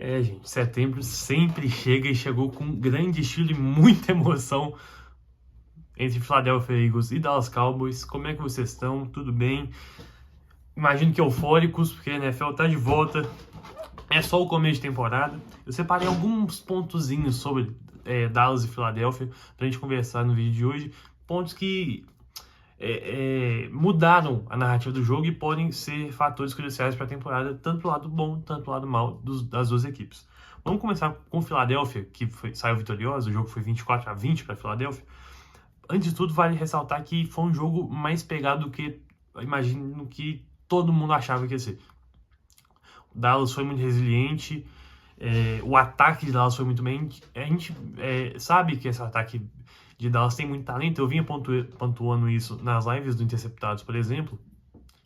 Gente, setembro sempre chega e chegou com grande estilo e muita emoção entre Philadelphia Eagles e Dallas Cowboys. Como é que vocês estão? Tudo bem? Imagino que eufóricos, porque a NFL tá de volta. É só o começo de temporada. Eu separei alguns pontozinhos sobre Dallas e Philadelphia pra gente conversar no vídeo de hoje. Pontos que mudaram a narrativa do jogo e podem ser fatores cruciais para a temporada, tanto do lado bom, tanto do lado mal das duas equipes. Vamos começar com Philadelphia, que saiu vitoriosa, o jogo foi 24-20 para Philadelphia. Antes de tudo, vale ressaltar que foi um jogo mais pegado do que, imagino, que todo mundo achava que ia ser. O Dallas foi muito resiliente, o ataque de Dallas foi muito bem. A gente sabe que esse ataque de Dallas tem muito talento. Eu vinha pontuando isso nas lives do Interceptados, por exemplo.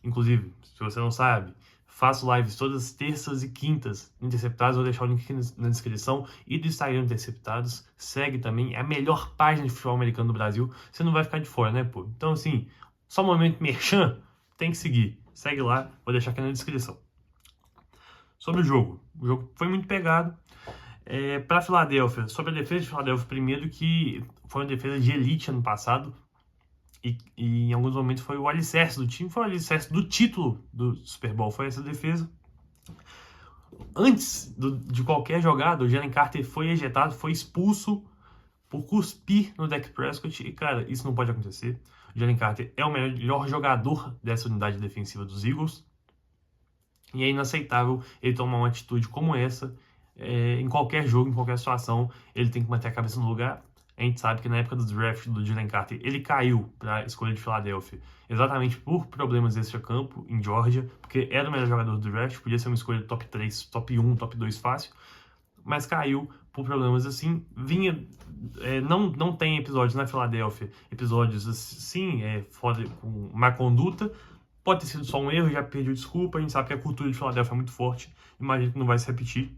Inclusive, se você não sabe, faço lives todas as terças e quintas no Interceptados. Vou deixar o link aqui na descrição. E do Instagram do Interceptados. Segue também. É a melhor página de futebol americano do Brasil. Você não vai ficar de fora, né, pô? Então, assim, só um momento merchan, tem que seguir. Segue lá, vou deixar aqui na descrição. Sobre o jogo foi muito pegado. Para Filadélfia, sobre a defesa de Filadélfia, primeiro que foi uma defesa de elite ano passado e em alguns momentos foi o alicerce do time, foi o alicerce do título do Super Bowl, foi essa defesa. Antes de qualquer jogada, o Jalen Carter foi ejetado, foi expulso por cuspir no Dak Prescott e, cara, isso não pode acontecer. O Jalen Carter é o melhor jogador dessa unidade defensiva dos Eagles e é inaceitável ele tomar uma atitude como essa. Em qualquer jogo, em qualquer situação, ele tem que manter a cabeça no lugar. A gente sabe que na época do draft do Jalen Carter, ele caiu para a escolha de Filadélfia, exatamente por problemas extra-campo em Georgia, porque era o melhor jogador do draft, podia ser uma escolha top 3, top 1, top 2 fácil, mas caiu por problemas assim. Não tem episódios na Filadélfia, episódios assim, foda, com má conduta. Pode ter sido só um erro, já pediu desculpa, a gente sabe que a cultura de Filadélfia é muito forte, imagino que não vai se repetir.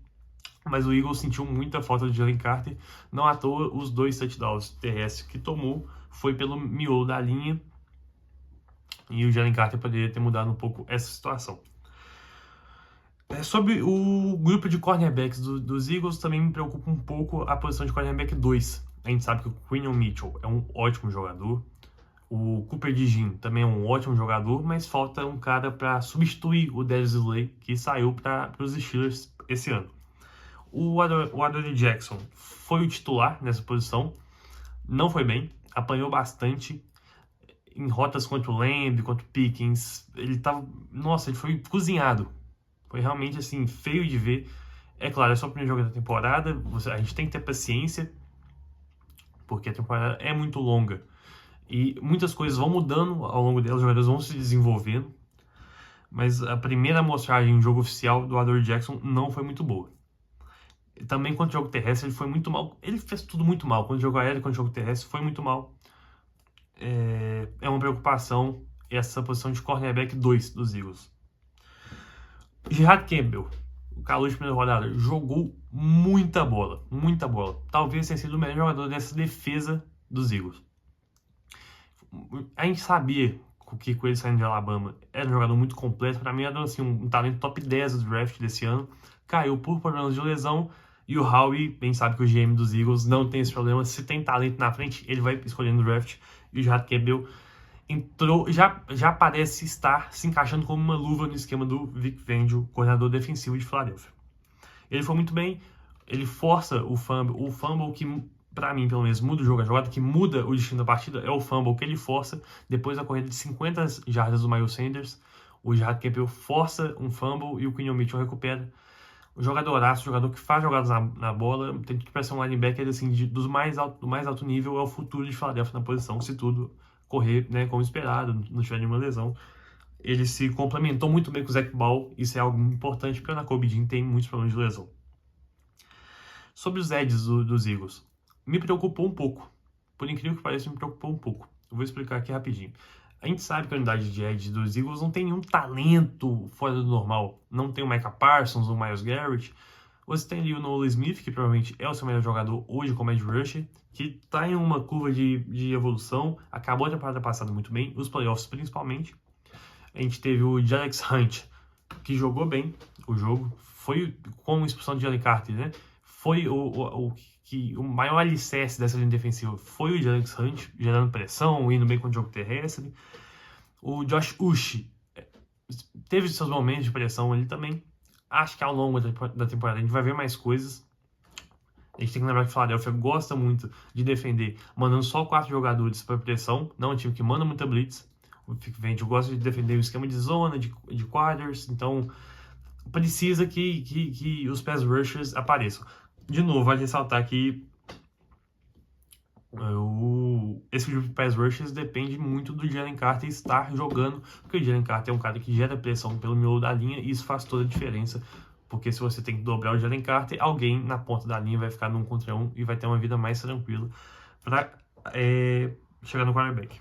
Mas o Eagles sentiu muita falta de Jalen Carter. Não à toa, os 2 touchdowns terrestres que tomou foi pelo miolo da linha. E o Jalen Carter poderia ter mudado um pouco essa situação. Sobre o grupo de cornerbacks dos Eagles, também me preocupa um pouco a posição de cornerback 2. A gente sabe que o Quinyon Mitchell é um ótimo jogador. O Cooper DeJean também é um ótimo jogador, mas falta um cara para substituir o Darius Slay, que saiu para os Steelers esse ano. O Adoree Jackson foi o titular nessa posição, não foi bem, apanhou bastante em rotas contra o Lamb, contra o Pickens. Ele foi cozinhado. Foi realmente assim, feio de ver. É claro, é só o primeiro jogo da temporada, a gente tem que ter paciência, porque a temporada é muito longa. E muitas coisas vão mudando ao longo dela, os jogadores vão se desenvolvendo. Mas a primeira amostragem em jogo oficial do Adoree Jackson não foi muito boa. Também contra o jogo terrestre ele foi muito mal. Ele fez tudo muito mal. Quando o jogo aéreo, quando o jogo terrestre foi muito mal. É uma preocupação essa posição de cornerback 2 dos Eagles. Gerard Campbell, o calor de primeira rodada, jogou muita bola. Muita bola. Talvez tenha sido o melhor jogador dessa defesa dos Eagles. A gente sabia que com ele saindo de Alabama era um jogador muito completo. Para mim era assim, um talento top 10 do draft desse ano. Caiu por problemas de lesão. E o Howie, bem sabe que o GM dos Eagles não tem esse problema. Se tem talento na frente, ele vai escolhendo o draft. E o Gerard Campbell entrou, já parece estar se encaixando como uma luva no esquema do Vic Fangio, coordenador defensivo de Philadelphia. Ele foi muito bem, ele força o fumble que, para mim, pelo menos, muda o jogo. A jogada que muda o destino da partida é o fumble que ele força depois da corrida de 50 jardas do Miles Sanders. O Gerard Campbell força um fumble e o Quinyon Mitchell recupera. O jogador que faz jogadas na bola, tem tudo para ser um linebacker assim, do mais alto nível, é o futuro de Philadelphia na posição, se tudo correr, né, como esperado, não tiver nenhuma lesão. Ele se complementou muito bem com o Zach Ball, isso é algo importante, porque o Nakobe Dean tem muitos problemas de lesão. Sobre os edges dos Eagles, me preocupou um pouco. Por incrível que pareça, me preocupou um pouco. Eu vou explicar aqui rapidinho. A gente sabe que a unidade de edge dos Eagles não tem nenhum talento fora do normal. Não tem o Micah Parsons ou o Myles Garrett. Você tem ali o Nolan Smith, que provavelmente é o seu melhor jogador hoje como edge rusher, que está em uma curva de evolução. Acabou a temporada passada muito bem, os playoffs principalmente. A gente teve o Jalex Hunt, que jogou bem o jogo. foi com a expulsão de Jalen Carter, né? Foi o maior alicerce dessa linha defensiva foi o Alex Hunt, gerando pressão, indo bem com o jogo terrestre. O Josh Uche teve seus momentos de pressão ali também. Acho que ao longo da temporada a gente vai ver mais coisas. A gente tem que lembrar que o Philadelphia gosta muito de defender, mandando só 4 jogadores para pressão. Não é um time que manda muita blitz. O Fick gosta de defender o esquema de zona, de quarters. Então, precisa que os pass rushers apareçam. De novo, vale ressaltar que esse grupo de pass rushers depende muito do Jalen Carter estar jogando, porque o Jalen Carter é um cara que gera pressão pelo miolo da linha e isso faz toda a diferença, porque se você tem que dobrar o Jalen Carter, alguém na ponta da linha vai ficar num contra um e vai ter uma vida mais tranquila para chegar no quarterback.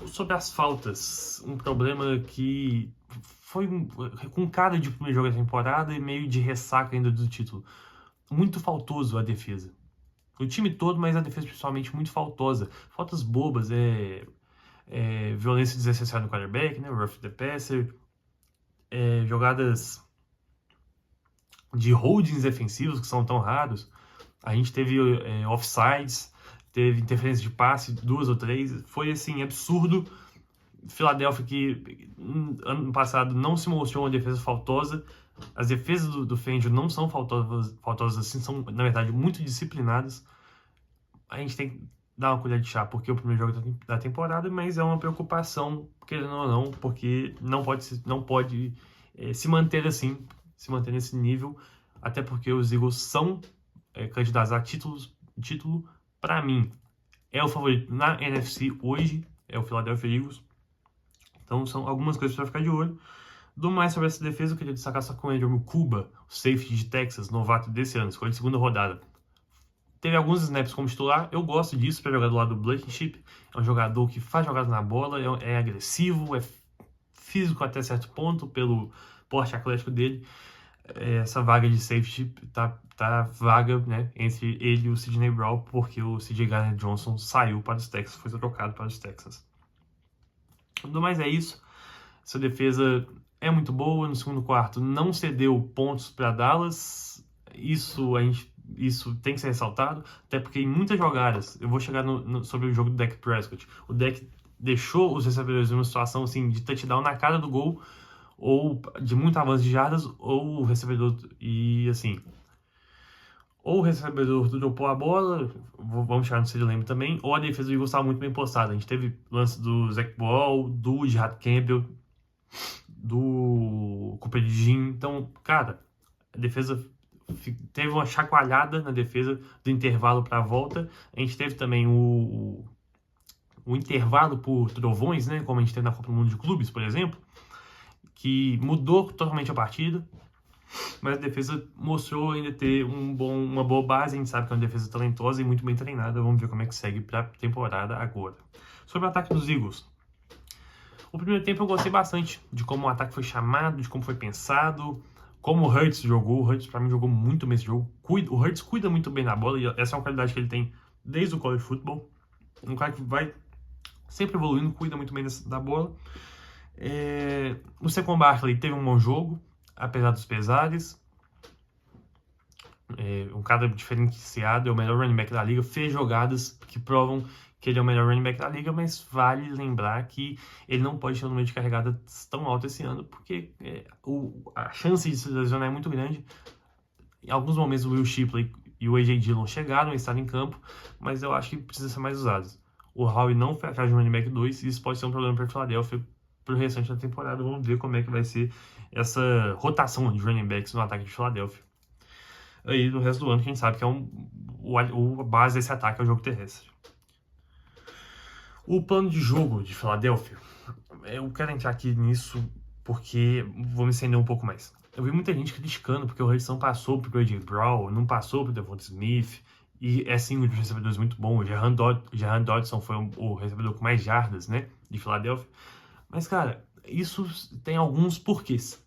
Sobre as faltas, um problema que foi com cara de primeiro jogo da temporada e meio de ressaca ainda do título. Muito faltoso a defesa. O time todo, mas a defesa principalmente muito faltosa. Faltas bobas, violência desnecessária no quarterback, né? Rough the passer, jogadas de holdings defensivos que são tão raros. A gente teve offsides, teve interferência de passe, 2 ou 3. Foi assim, absurdo. Philadelphia, que ano passado não se mostrou uma defesa faltosa. As defesas do Fangio não são faltosas assim, são, na verdade, muito disciplinadas. A gente tem que dar uma colher de chá, porque é o primeiro jogo da temporada, mas é uma preocupação, querendo ou não, porque não pode se manter assim, se manter nesse nível, até porque os Eagles são candidatos a título. Para mim, é o favorito na NFC hoje, é o Philadelphia Eagles. Então são algumas coisas para ficar de olho. Do mais sobre essa defesa, eu queria destacar só com o Andrew Cuba, o safety de Texas, novato desse ano, escolha de segunda rodada. Teve alguns snaps como titular, eu gosto disso para jogar do lado do Blankenship. É um jogador que faz jogadas na bola, é agressivo, é físico até certo ponto pelo porte atlético dele. Essa vaga de safety tá vaga, né, entre ele e o Sidney Brown, porque o CJ Gardner-Johnson saiu para os Texans, foi trocado para os Texans. Do mais é isso. Essa defesa é muito boa. No segundo quarto não cedeu pontos para Dallas. Isso tem que ser ressaltado, até porque em muitas jogadas, eu vou chegar sobre o jogo do Dak Prescott, o Dak deixou os recebedores em uma situação assim de touchdown na cara do gol, ou de muito avanço de jardas, ou o recebedor ou o recebedor dropou a bola, vamos chegar no CD Lamb também, ou a defesa do Eagles estava muito bem postada. A gente teve lance do Zach Ball, do Gerard Campbell, do Cooper Jean. Então, cara, a defesa teve uma chacoalhada na defesa do intervalo para a volta. A gente teve também o intervalo por trovões, né, como a gente teve na Copa do Mundo de Clubes, por exemplo, que mudou totalmente a partida. Mas a defesa mostrou ainda ter uma boa base. A gente sabe que é uma defesa talentosa e muito bem treinada. Vamos ver como é que segue para a temporada agora. Sobre o ataque dos Eagles. O primeiro tempo eu gostei bastante de como o ataque foi chamado, de como foi pensado, como o Hurts jogou. O Hurts, para mim, jogou muito bem esse jogo. O Hurts cuida muito bem da bola, e essa é uma qualidade que ele tem desde o college football. Um cara que vai sempre evoluindo, cuida muito bem da bola. O Saquon Barkley teve um bom jogo, apesar dos pesares. Um cara diferenciado, é o melhor running back da liga, fez jogadas que provam que ele é o melhor running back da liga, mas vale lembrar que ele não pode ter um número de carregadas tão alto esse ano, porque a chance de se lesionar é muito grande. Em alguns momentos o Will Shipley e o A.J. Dillon chegaram a estar em campo, mas eu acho que precisa ser mais usados. O Howie não foi atrás de running back 2, e isso pode ser um problema para o Philadelphia para o restante da temporada. Vamos ver como é que vai ser essa rotação de running backs no ataque de Philadelphia. Aí no resto do ano, quem sabe que é a base desse ataque é o jogo terrestre. O plano de jogo de Philadelphia, eu quero entrar aqui nisso porque vou me estender um pouco mais. Eu vi muita gente criticando porque o Hurts não passou pro A.J. Brown, não passou pro Devonta Smith, e é sim um dos recebedores muito bom. O Jahan Dodson foi o recebedor com mais jardas, né, de Philadelphia. Mas, cara, isso tem alguns porquês.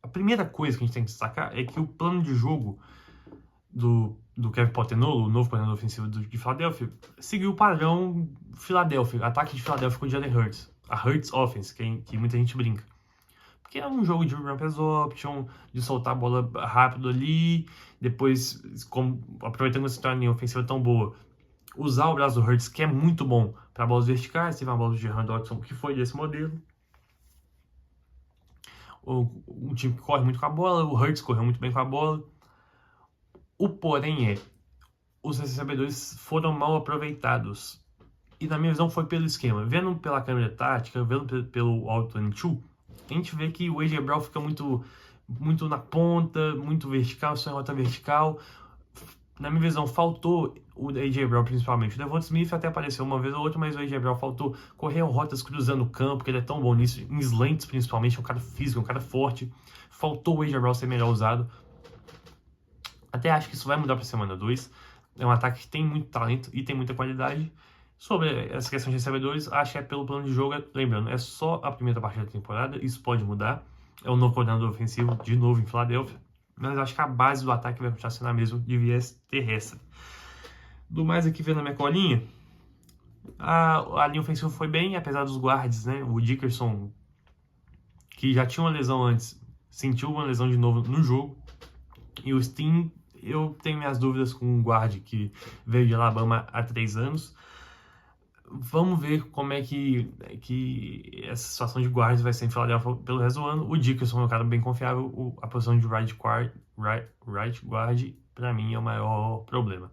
A primeira coisa que a gente tem que destacar é que o plano de jogo do Kevin Poltenolo, o novo coordenador ofensivo de Philadelphia, seguiu o padrão Philadelphia, ataque de Philadelphia com o Jalen Hurts, a Hurts Offense, que muita gente brinca. que é um jogo de ramp as option, de soltar a bola rápido ali, depois, aproveitando que essa linha ofensiva tão boa, usar o braço do Hurts, que é muito bom para bolas verticais. Teve uma bola de Rand Dodson que foi desse modelo. Um time que corre muito com a bola, o Hurts correu muito bem com a bola. O porém os recebedores foram mal aproveitados. E na minha visão foi pelo esquema. Vendo pela câmera tática, vendo pelo All-22, a gente vê que o A.J. Brown fica muito na ponta, muito vertical, só em rota vertical. Na minha visão, faltou o A.J. Brown principalmente. O Devonta Smith até apareceu uma vez ou outra, mas o A.J. Brown faltou correr rotas cruzando o campo, que ele é tão bom nisso, em slants principalmente, é um cara físico, é um cara forte. Faltou o A.J. Brown ser melhor usado. Até acho que isso vai mudar para semana 2. É um ataque que tem muito talento e tem muita qualidade. Sobre essa questão de recebedores, acho que é pelo plano de jogo. Lembrando, é só a primeira partida da temporada, isso pode mudar. É o novo coordenador ofensivo, de novo em Filadélfia. Mas acho que a base do ataque vai continuar sendo a mesma, de viés terrestre. Do mais aqui, vendo a minha colinha, a linha ofensiva foi bem, apesar dos guards, né? O Dickerson, que já tinha uma lesão antes, sentiu uma lesão de novo no jogo. E o Steen, eu tenho minhas dúvidas com o guard que veio de Alabama há 3 anos. Vamos ver como é que essa situação de guards vai ser em Filadélfia pelo resto do ano. O Dickerson é um cara bem confiável. A posição de right guard, para mim, é o maior problema.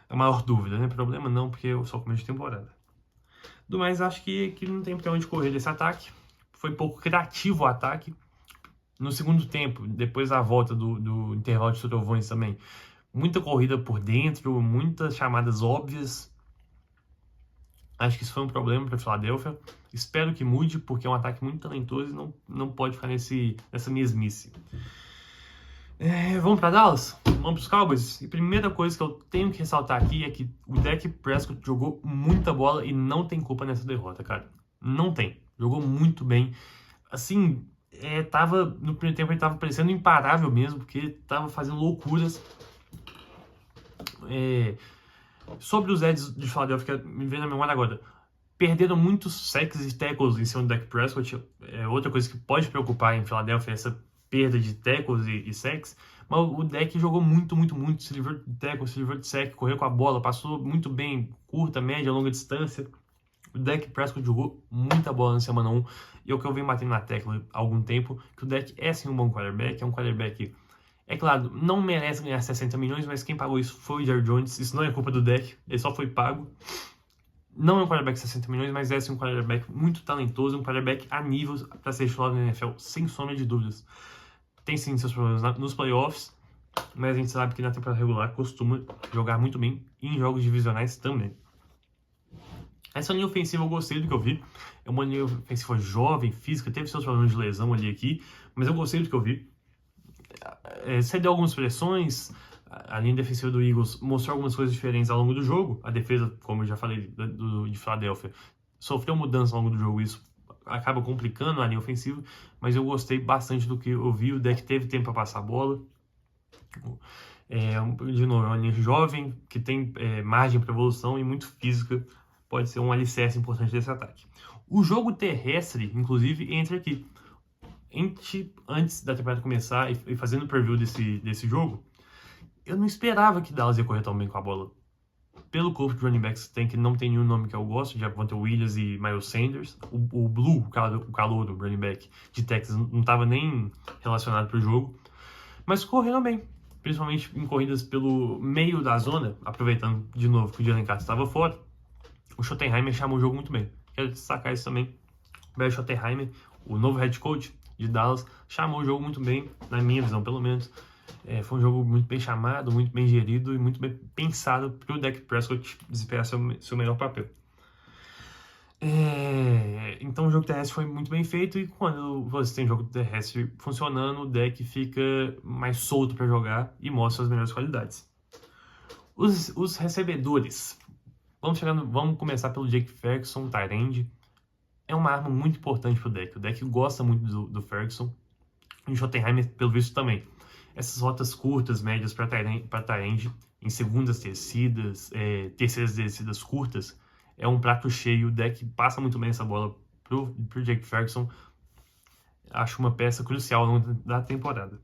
A maior dúvida, né? Problema não, porque eu só começo de temporada. Do mais, acho que não tem pra onde correr desse ataque. Foi pouco criativo o ataque. No segundo tempo, depois da volta do intervalo de trovões também, muita corrida por dentro, muitas chamadas óbvias. Acho que isso foi um problema para Filadélfia. Espero que mude, porque é um ataque muito talentoso e não pode ficar nessa mesmice. Vamos para Dallas? Vamos para os Cowboys? E a primeira coisa que eu tenho que ressaltar aqui é que o Dak Prescott jogou muita bola e não tem culpa nessa derrota, cara. Não tem. Jogou muito bem. Assim, no primeiro tempo ele tava parecendo imparável mesmo, porque ele tava fazendo loucuras. Sobre os Eds de Philadelphia, que me vem na memória agora, perderam muitos sacks e tackles em cima do Dak Prescott. Outra coisa que pode preocupar em Philadelphia é essa perda de tackles e sacks. Mas o Dak jogou muito, se livrou de tackle, se livrou de sack, correu com a bola, passou muito bem, curta, média, longa distância. O Dak Prescott jogou muita bola na semana 1, e é o que eu venho batendo na tecla há algum tempo, que o Dak é sim um bom quarterback, é um quarterback, é claro, não merece ganhar 60 milhões, mas quem pagou isso foi o Jerry Jones, isso não é culpa do Dak, ele só foi pago. Não é um quarterback de 60 milhões, mas é sim um quarterback muito talentoso, um quarterback a nível para ser titular na NFL, sem sombra de dúvidas. Tem sim seus problemas nos playoffs, mas a gente sabe que na temporada regular costuma jogar muito bem, e em jogos divisionais também. Essa linha ofensiva eu gostei do que eu vi. É uma linha ofensiva jovem, física, teve seus problemas de lesão ali aqui, mas eu gostei do que eu vi. Cedeu algumas pressões, a linha defensiva do Eagles mostrou algumas coisas diferentes ao longo do jogo. A defesa, como eu já falei, de Philadelphia, sofreu mudança ao longo do jogo, isso acaba complicando a linha ofensiva, mas eu gostei bastante do que eu vi. O Dak teve tempo para passar a bola. De novo, é uma linha jovem, que tem margem para evolução e muito física. Pode ser um alicerce importante desse ataque. O jogo terrestre, inclusive, entra aqui. Antes da temporada começar e fazendo o preview desse jogo, eu não esperava que Dallas ia correr tão bem com a bola. Pelo corpo de running backs que não tem nenhum nome que eu gosto, de Javonte Williams e Miles Sanders. O Blue, o calor do running back de Texas, não estava nem relacionado para o jogo. Mas correram bem, principalmente em corridas pelo meio da zona, aproveitando de novo que o Jalen Carter estava fora. O Schottenheimer chamou o jogo muito bem. Quero destacar isso também. O Barry Schottenheimer, o novo head coach de Dallas, chamou o jogo muito bem, na minha visão pelo menos. Foi um jogo muito bem chamado, muito bem gerido e muito bem pensado para o Dak Prescott desempenhar seu melhor papel. Então o jogo terrestre foi muito bem feito, e quando você tem jogo terrestre funcionando, o Dak fica mais solto para jogar e mostra as melhores qualidades. Os recebedores. Vamos começar pelo Jake Ferguson, tight end. É uma arma muito importante pro Dak. O Dak gosta muito do Ferguson. E o Schottenheimer, pelo visto, também. Essas rotas curtas, médias para tight end, em segundas terceiras descidas curtas, é um prato cheio. O Dak passa muito bem essa bola pro Jake Ferguson. Acho uma peça crucial ao longo da temporada.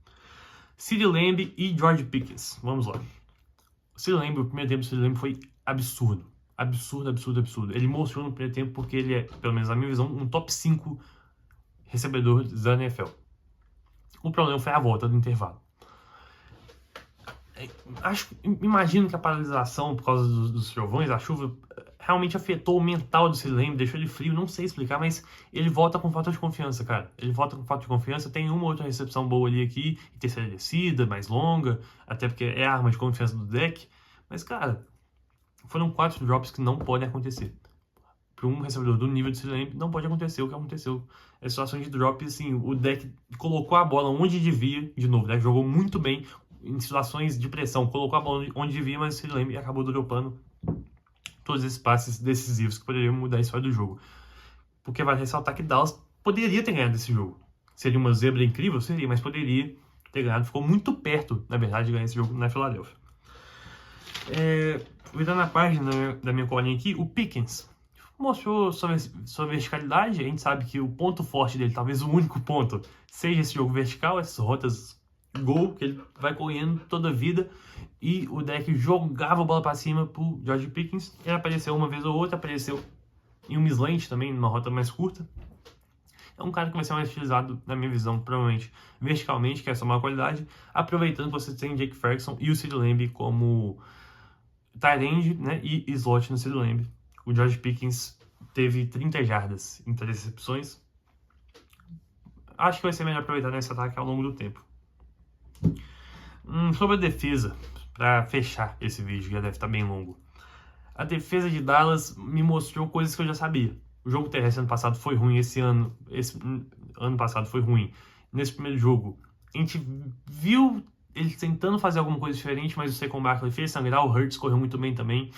CeeDee Lamb e George Pickens. Vamos lá. O CeeDee Lamb, o primeiro tempo do CeeDee Lamb foi absurdo. Absurdo. Ele mostrou no primeiro tempo porque ele é, pelo menos na minha visão, um top 5 recebedor da NFL. O problema foi a volta do intervalo. Imagino que a paralisação por causa dos trovões, a chuva, realmente afetou o mental do CeeDee Lamb, deixou ele frio, não sei explicar, mas ele volta com falta de confiança, cara. Ele volta com falta de confiança, tem uma outra recepção boa ali aqui, em terceira descida, mais longa, até porque é a arma de confiança do deck. Mas, cara, foram 4 drops que não podem acontecer. Para um recebedor do nível de CeeDee Lamb, não pode acontecer o que aconteceu. É situação de drop, assim, o deck colocou a bola onde devia, de novo, o deck jogou muito bem, em situações de pressão, colocou a bola onde devia, mas o CeeDee Lamb acabou dropando todos esses passes decisivos que poderiam mudar a história do jogo. Porque vale ressaltar que Dallas poderia ter ganhado esse jogo. Seria uma zebra incrível? Seria, mas poderia ter ganhado. Ficou muito perto, na verdade, de ganhar esse jogo na Filadélfia. Virando a página da minha colinha aqui, o Pickens mostrou sua verticalidade. A gente sabe que o ponto forte dele, talvez o único ponto, seja esse jogo vertical, essas rotas gol, que ele vai correndo toda a vida, e o deck jogava a bola para cima pro George Pickens. Ele apareceu uma vez ou outra, apareceu em um slant também, numa rota mais curta. É um cara que vai ser mais utilizado, na minha visão, provavelmente verticalmente, que é essa maior qualidade, aproveitando que você tem o Jake Ferguson e o CeeDee Lamb como tight end, né, e slot no CeeDee Lamb. O George Pickens teve 30 jardas em 3 recepções. Acho que vai ser melhor aproveitar nesse ataque ao longo do tempo. Sobre a defesa, para fechar esse vídeo, já deve estar bem longo. A defesa de Dallas me mostrou coisas que eu já sabia. O jogo terrestre ano passado foi ruim, esse ano passado foi ruim. Nesse primeiro jogo, a gente viu eles tentando fazer alguma coisa diferente, mas o Saquon Barkley fez sangrar, o Hurts correu muito bem também.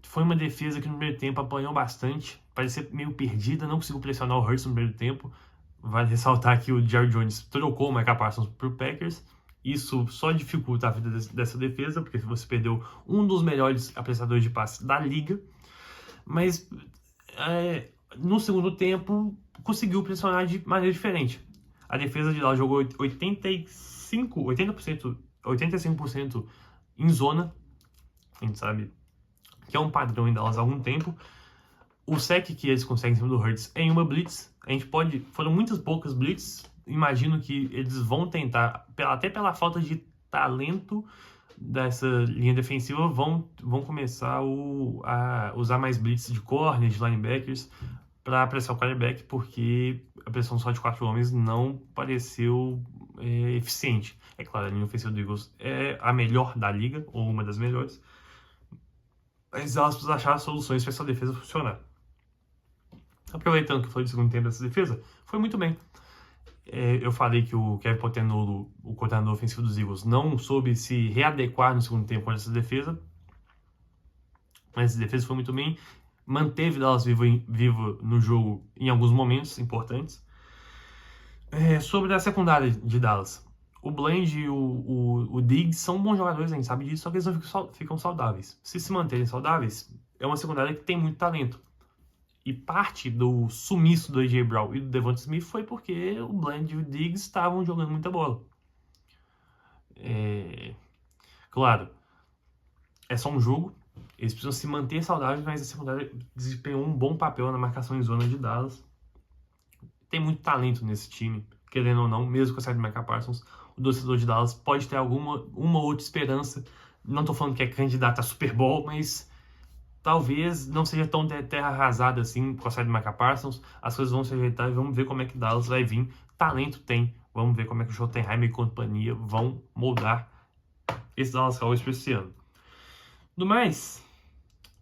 Foi uma defesa que no primeiro tempo apanhou bastante, parecia meio perdida, não conseguiu pressionar o Hurts no primeiro tempo. Vale ressaltar que o Jerry Jones trocou o Micah Parsons para o Packers. Isso só dificulta a vida dessa defesa, porque você perdeu um dos melhores apressadores de passes da liga. Mas no segundo tempo conseguiu pressionar de maneira diferente. A defesa de lá jogou 85% em zona. A gente sabe que é um padrão em Dallas há algum tempo. O sec que eles conseguem em cima do Hurts é em uma blitz. Foram muitas poucas blitz. Imagino que eles vão tentar, até pela falta de talento dessa linha defensiva, vão começar a usar mais blitz de corner, de linebackers, para pressionar o quarterback, porque a pressão só de 4 homens não pareceu eficiente. É claro, a linha ofensiva do Eagles é a melhor da liga, ou uma das melhores, mas elas precisam achar soluções para essa defesa funcionar. Aproveitando que eu falei do segundo tempo dessa defesa, foi muito bem. Eu falei que o Kevin Politano, o coordenador ofensivo dos Eagles, não soube se readequar no segundo tempo com essa defesa, mas essa defesa foi muito bem, manteve Dallas vivo no jogo em alguns momentos importantes. Sobre a secundária de Dallas, o Bland e o Diggs são bons jogadores, a gente sabe disso, só que eles não ficam saudáveis. Se manterem saudáveis, é uma secundária que tem muito talento. E parte do sumiço do A.J. Brown e do Devonta Smith foi porque o Bland e o Diggs estavam jogando muita bola. Claro, é só um jogo, eles precisam se manter saudáveis, mas a secundária desempenhou um bom papel na marcação em zona de Dallas. Tem muito talento nesse time, querendo ou não, mesmo com a saída do Micah Parsons, o torcedor de Dallas pode ter uma outra esperança. Não estou falando que é candidato a Super Bowl, mas talvez não seja tão terra arrasada assim com a saída do Micah Parsons. As coisas vão se ajeitar e vamos ver como é que Dallas vai vir. Talento tem. Vamos ver como é que o Schottenheimer e companhia vão moldar esse Dallas Cowboys para esse ano. Do mais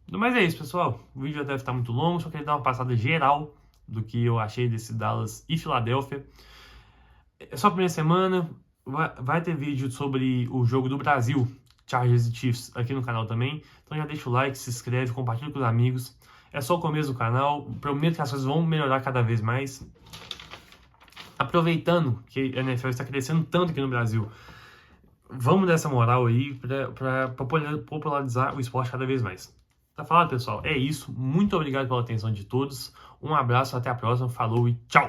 é isso, pessoal. O vídeo já deve estar muito longo, só queria dar uma passada geral do que eu achei desse Dallas e Filadélfia. É só a primeira semana. Vai ter vídeo sobre o jogo do Brasil, Chargers e Chiefs, aqui no canal também. Então já deixa o like, se inscreve, compartilha com os amigos. É só o começo do canal. Prometo que as coisas vão melhorar cada vez mais. Aproveitando que a NFL está crescendo tanto aqui no Brasil, vamos dar essa moral aí para popularizar o esporte cada vez mais. Tá falado, pessoal? É isso. Muito obrigado pela atenção de todos. Um abraço, até a próxima. Falou e tchau!